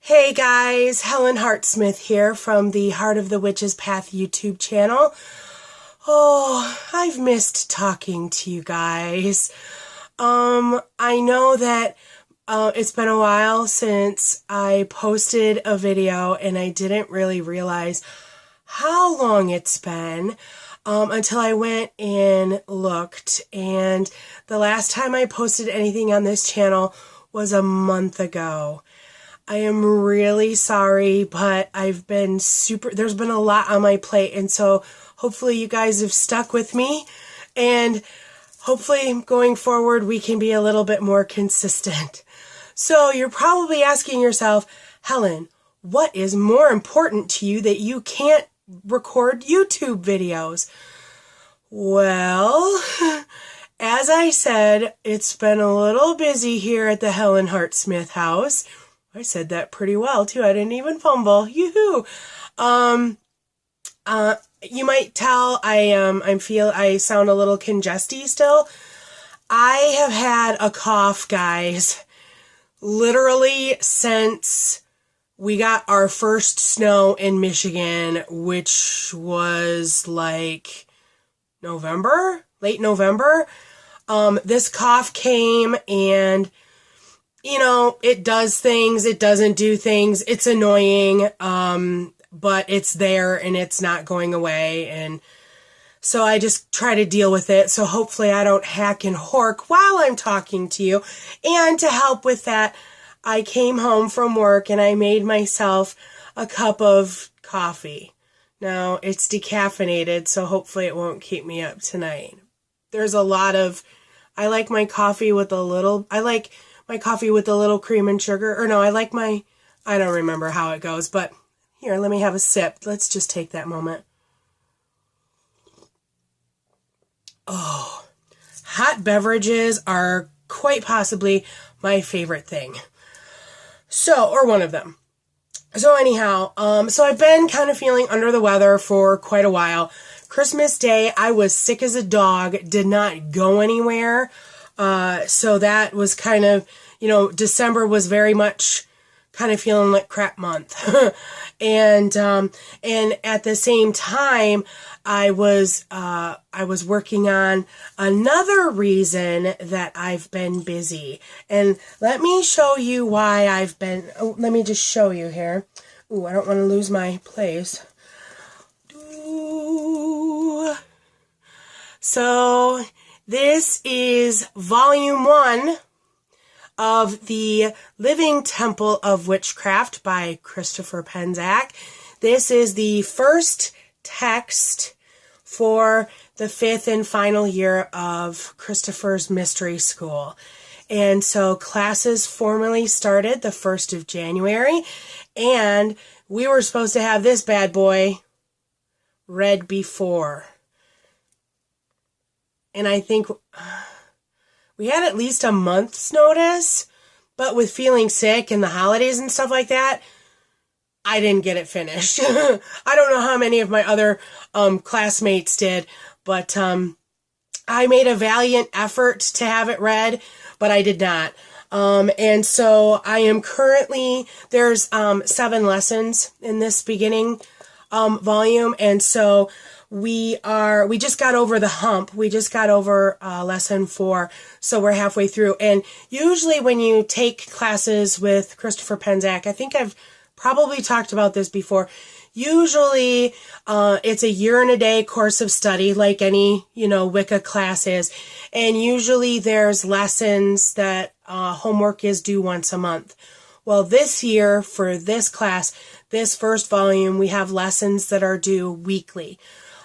Hey guys, Helen Hartsmith here from the Heart of the Witch's Path YouTube channel. Oh, I've missed talking to you guys. I know that it's been a while since I posted a video and I didn't really realize how long it's been until I went and looked. And the last time I posted anything on this channel was a month ago. I am really sorry, but there's been a lot on my plate, and so hopefully you guys have stuck with me, and hopefully going forward we can be a little bit more consistent. So you're probably asking yourself, Helen, what is more important to you that you can't record YouTube videos? Well, as I said, it's been a little busy here at the Helen Hartsmith house. I said that pretty well, too. I didn't even fumble. Yoo-hoo! You might tell I sound a little congesty still. I have had a cough, guys, literally since we got our first snow in Michigan, which was like late November. This cough came and it does things, it doesn't do things, it's annoying, but it's there and it's not going away, and so I just try to deal with it, so hopefully I don't hack and hork while I'm talking to you. And to help with that, I came home from work and I made myself a cup of coffee. Now, it's decaffeinated, so hopefully it won't keep me up tonight. I like my coffee with a little cream and sugar. Or no, I don't remember how it goes, but here, let me have a sip. Let's just take that moment. Oh, hot beverages are quite possibly my favorite thing. Or one of them. So anyhow, so I've been kind of feeling under the weather for quite a while. Christmas Day, I was sick as a dog, did not go anywhere. So that was kind of, December was very much kind of feeling like crap month. and at the same time, I was working on another reason that I've been busy. And let me show you why let me just show you here. Ooh, I don't want to lose my place. So this is volume 1 of the Living Temple of Witchcraft by Christopher Penczak. This is the first text for the 5th and final year of Christopher's Mystery School. And so classes formally started the 1st of January, and we were supposed to have this bad boy read before. And I think we had at least a month's notice, but with feeling sick and the holidays and stuff like that, I didn't get it finished. I don't know how many of my other classmates did, but I made a valiant effort to have it read, but I did not. And so I am currently, there's 7 lessons in this beginning volume, and so we just got over the hump. We just got over lesson 4, so we're halfway through. And usually when you take classes with Christopher Penczak, I think I've probably talked about this before, usually it's a year and a day course of study, like any, Wicca class is. And usually there's lessons that homework is due once a month. Well, this year, for this class, this first volume, we have lessons that are due weekly.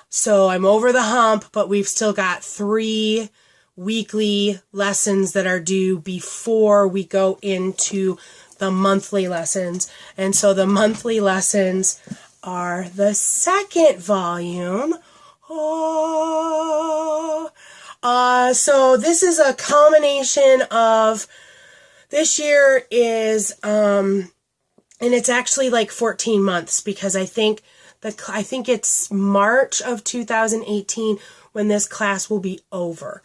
So I'm over the hump, but we've still got 3 weekly lessons that are due before we go into the monthly lessons. And so the monthly lessons are the 2nd volume. So this is a culmination of, this year is, and it's actually like 14 months, because I think it's March of 2018 when this class will be over.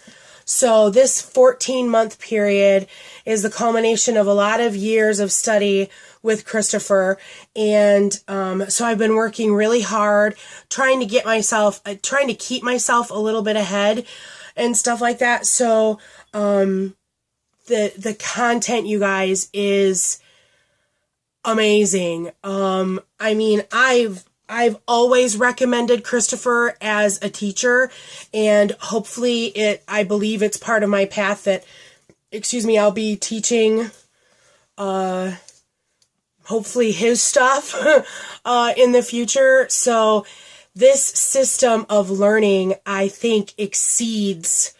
So this 14-month period is the culmination of a lot of years of study with Christopher. And so I've been working really hard, trying to keep myself a little bit ahead and stuff like that. So the content, you guys, is amazing. I mean, I've always recommended Christopher as a teacher, and hopefully I believe it's part of my path that, I'll be teaching, hopefully his stuff, in the future. So this system of learning, I think, exceeds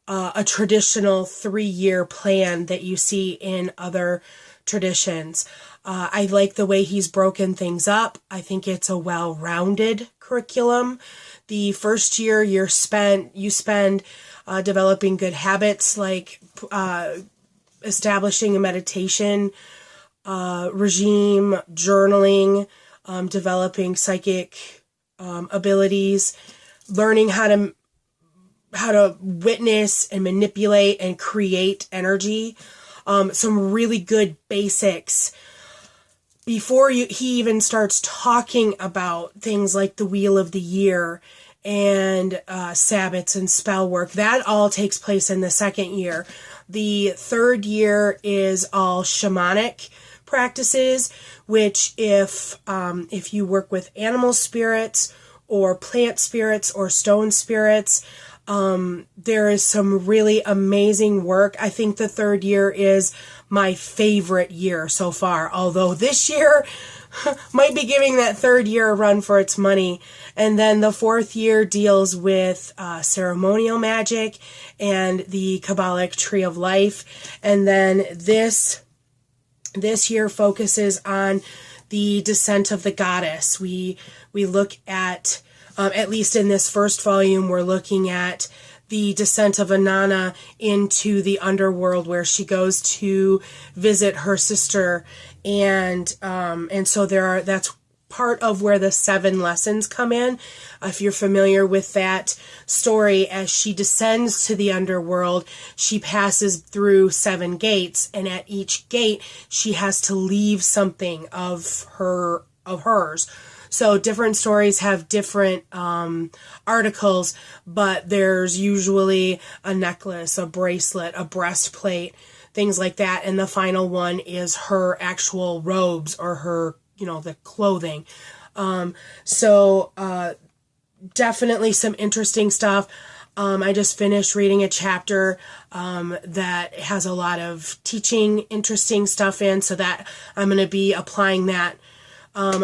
a traditional 3-year plan that you see in other traditions. I like the way he's broken things up. I think it's a well-rounded curriculum. The first year you spend developing good habits, like establishing a meditation regime, journaling, developing psychic abilities, learning how to witness and manipulate and create energy. Some really good basics before he even starts talking about things like the Wheel of the Year and Sabbats and spell work. That all takes place in the second year. The third year is all shamanic practices, which if you work with animal spirits or plant spirits or stone spirits, there is some really amazing work. I think the third year is my favorite year so far, although this year might be giving that third year a run for its money. And then the fourth year deals with ceremonial magic and the Kabbalic Tree of Life. And then this year focuses on the descent of the goddess. We look at least in this first volume, we're looking at the descent of Inanna into the underworld, where she goes to visit her sister, and so that's part of where the 7 lessons come in. If you're familiar with that story, as she descends to the underworld, she passes through 7 gates, and at each gate she has to leave something of hers. So different stories have different articles, but there's usually a necklace, a bracelet, a breastplate, things like that. And the final one is her actual robes or her, the clothing. So definitely some interesting stuff. I just finished reading a chapter that has a lot of teaching, interesting stuff in, so that I'm going to be applying that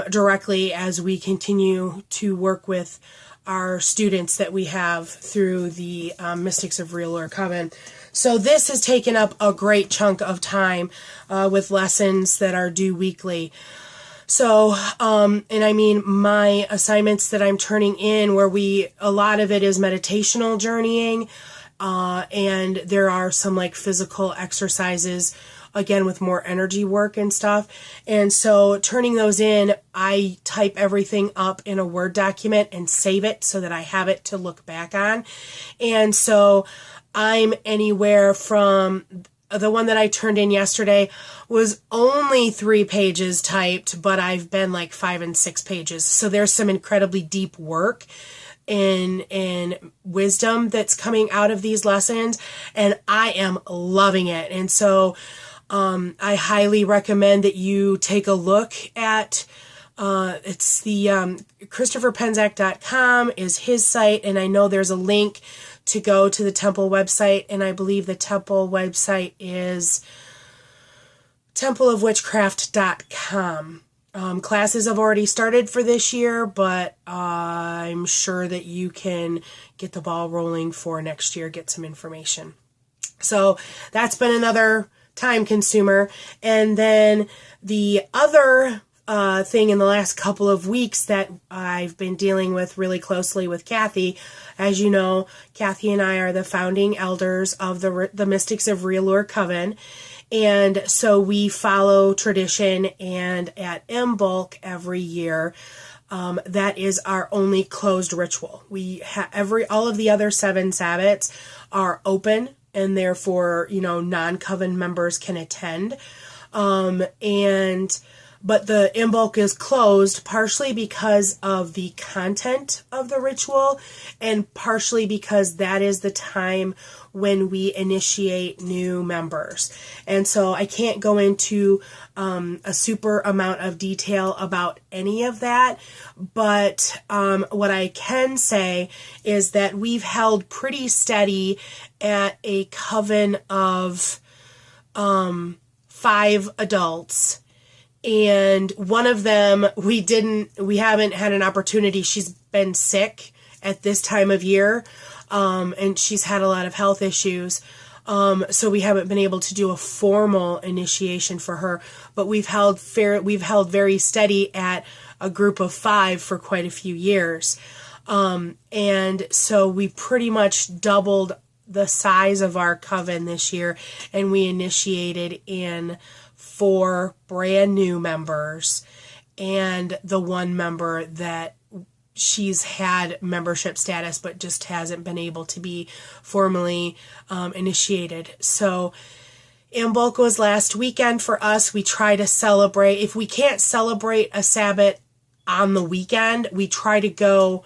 directly as we continue to work with our students that we have through the Mystics of Real Lure Coven. So this has taken up a great chunk of time with lessons that are due weekly. So, and I mean, my assignments that I'm turning in, where a lot of it is meditational journeying, and there are some like physical exercises, again, with more energy work and stuff. And so turning those in, I type everything up in a Word document and save it so that I have it to look back on. And so I'm anywhere from, the one that I turned in yesterday was only 3 pages typed, but I've been like 5 and 6 pages. So there's some incredibly deep work in wisdom that's coming out of these lessons, and I am loving it. And so I highly recommend that you take a look at, it's the ChristopherPenzac.com is his site, and I know there's a link to go to the temple website, and I believe the temple website is templeofwitchcraft.com. Classes have already started for this year, but I'm sure that you can get the ball rolling for next year, get some information. So that's been another time consumer. And then the other thing in the last couple of weeks that I've been dealing with really closely with Kathy. As you know, Kathy and I are the founding elders of the Mystics of Real Lure Coven. And so we follow tradition, and at Imbolc every year, that is our only closed ritual. All of the other 7 Sabbats are open, and therefore, non-coven members can attend. But the in bulk is closed partially because of the content of the ritual, and partially because that is the time when we initiate new members. And so I can't go into a super amount of detail about any of that, but what I can say is that we've held pretty steady at a coven of 5 adults. And one of them, we haven't had an opportunity. She's been sick at this time of year, and she's had a lot of health issues. So we haven't been able to do a formal initiation for her, but we've held very steady at a group of 5 for quite a few years. And so we pretty much doubled the size of our coven this year, and we initiated in 4 brand new members and the 1 member that she's had membership status but just hasn't been able to be formally initiated. So Ambulk was last weekend for us. We try to celebrate. If we can't celebrate a Sabbat on the weekend, we try to go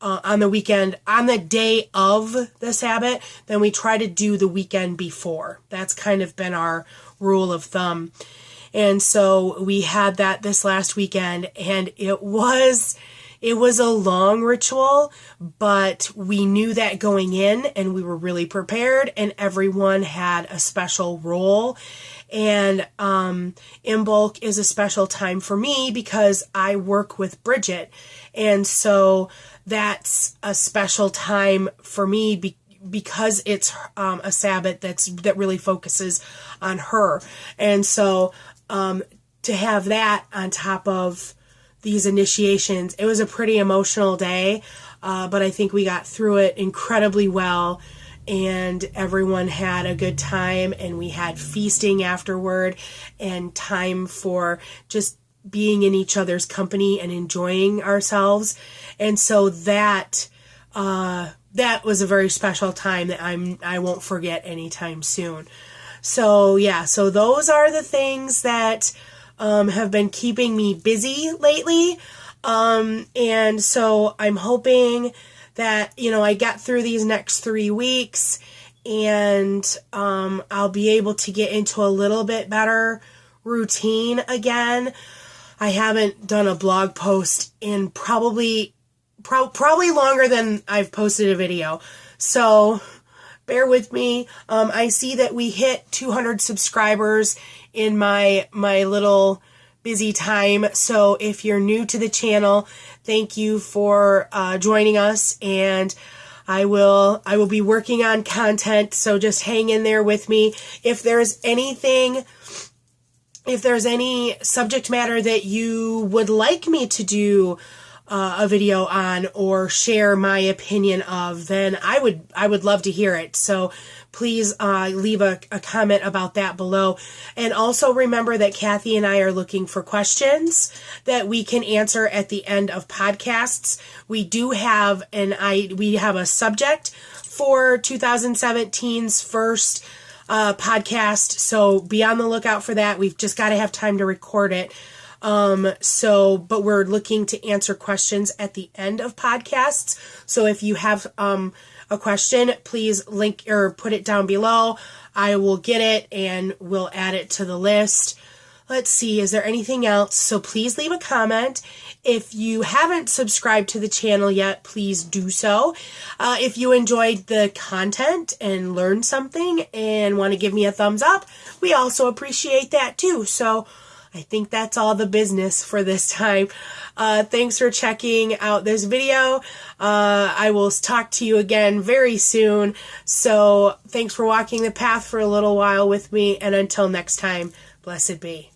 on the weekend, on the day of the Sabbat, then we try to do the weekend before. That's kind of been our rule of thumb. And so we had that this last weekend, and it was a long ritual, but we knew that going in, and we were really prepared, and everyone had a special role. And Ambulk is a special time for me because I work with Bridget, and so that's a special time for me because it's a Sabbat that really focuses on her. And so to have that on top of these initiations, it was a pretty emotional day, but I think we got through it incredibly well, and everyone had a good time, and we had feasting afterward and time for just being in each other's company and enjoying ourselves. And so that was a very special time that I won't forget anytime soon. So yeah, so those are the things that have been keeping me busy lately. And so I'm hoping that, I got through these next 3 weeks, and I'll be able to get into a little bit better routine again. I haven't done a blog post in probably longer than I've posted a video. So bear with me. I see that we hit 200 subscribers in my little busy time. So if you're new to the channel, thank you for joining us, and I will be working on content, so just hang in there with me. If there's any subject matter that you would like me to do a video on or share my opinion of, then I would love to hear it. So please leave a comment about that below. And also remember that Kathy and I are looking for questions that we can answer at the end of podcasts. We do have we have a subject for 2017's first podcast, so be on the lookout for that. We've just got to have time to record it. But we're looking to answer questions at the end of podcasts. So if you have a question, please link or put it down below. I will get it and we'll add it to the list. Let's see, is there anything else? So please leave a comment. If you haven't subscribed to the channel yet, please do so. If you enjoyed the content and learned something and want to give me a thumbs up, we also appreciate that too. So I think that's all the business for this time. Thanks for checking out this video. I will talk to you again very soon. So thanks for walking the path for a little while with me, and until next time, blessed be.